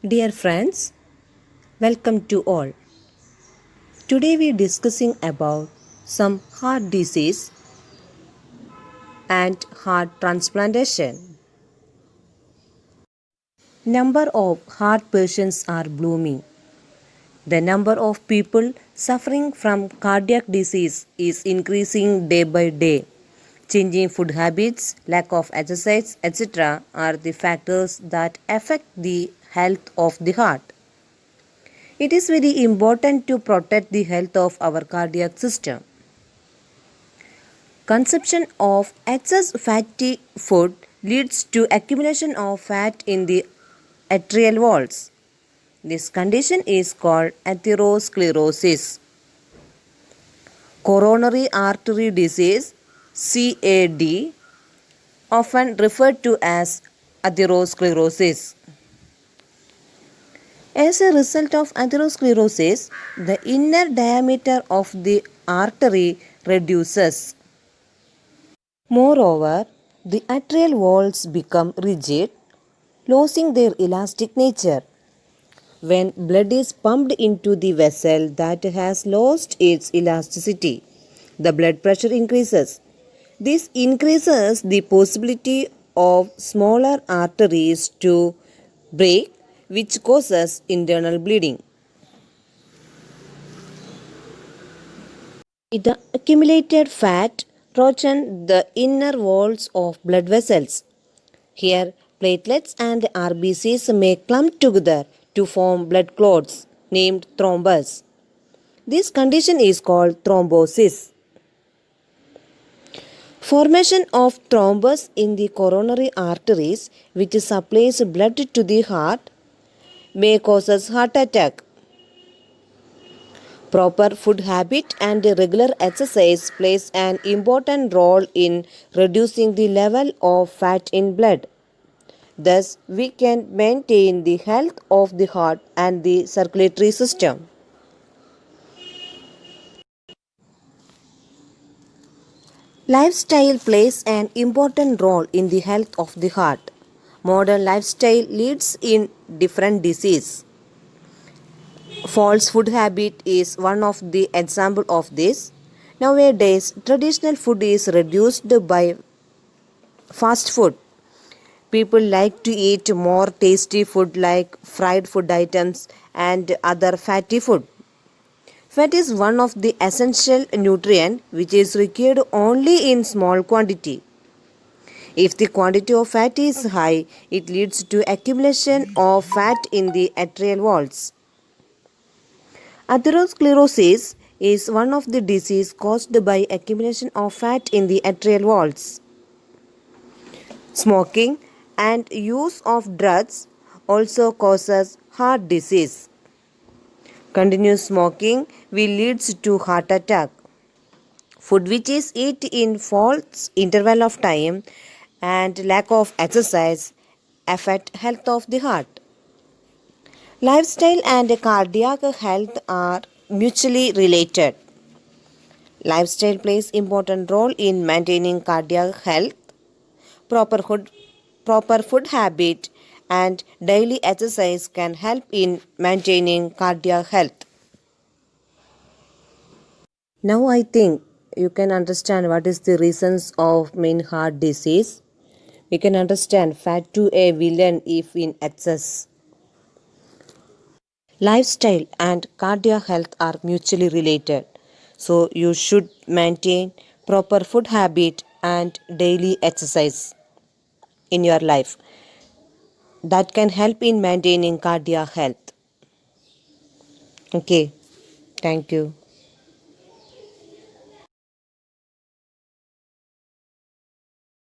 Dear friends, welcome to all. Today we are discussing about some heart disease and heart transplantation. Number of heart patients are blooming. The number of people suffering from cardiac disease is increasing day by day. Changing food habits, lack of exercise, etc. are the factors that affect the health of the heart. It is very important to protect the health of our cardiac system. Consumption of excess fatty food leads to accumulation of fat in the arterial walls. This condition is called atherosclerosis. Coronary artery disease CAD, often referred to as atherosclerosis. As a result of atherosclerosis, the inner diameter of the artery reduces. Moreover, the arterial walls become rigid, losing their elastic nature. When blood is pumped into the vessel that has lost its elasticity, the blood pressure increases. This increases the possibility of smaller arteries to break, which causes internal bleeding. The accumulated fat shortens the inner walls of blood vessels. Here, platelets and RBCs may clump together to form blood clots named thrombus. This condition is called thrombosis. Formation of thrombus in the coronary arteries, which supplies blood to the heart, may cause heart attack. Proper food habit and regular exercise plays an important role in reducing the level of fat in blood. Thus, we can maintain the health of the heart and the circulatory system. Lifestyle plays an important role in the health of the heart. Modern lifestyle leads in different disease. False food habit is one of the example of this. Nowadays, traditional food is reduced by fast food. People like to eat more tasty food like fried food items and other fatty food. Fat is one of the essential nutrient which is required only in small quantity. If the quantity of fat is high, it leads to accumulation of fat in the arterial walls. Atherosclerosis is one of the disease caused by accumulation of fat in the arterial walls. Smoking and use of drugs also causes heart disease. Continuous smoking will lead to heart attack. Food which is eaten in false interval of time and lack of exercise affect health of the heart. Lifestyle and cardiac health are mutually related. Lifestyle plays important role in maintaining cardiac health. Proper food habit and daily exercise can help in maintaining cardiac health. Now I think you can understand what is the reasons of main heart disease. We can understand fat to a villain if in excess. Lifestyle and cardiac health are mutually related. So you should maintain proper food habit and daily exercise in your life. That can help in maintaining cardiac health. Okay, thank you.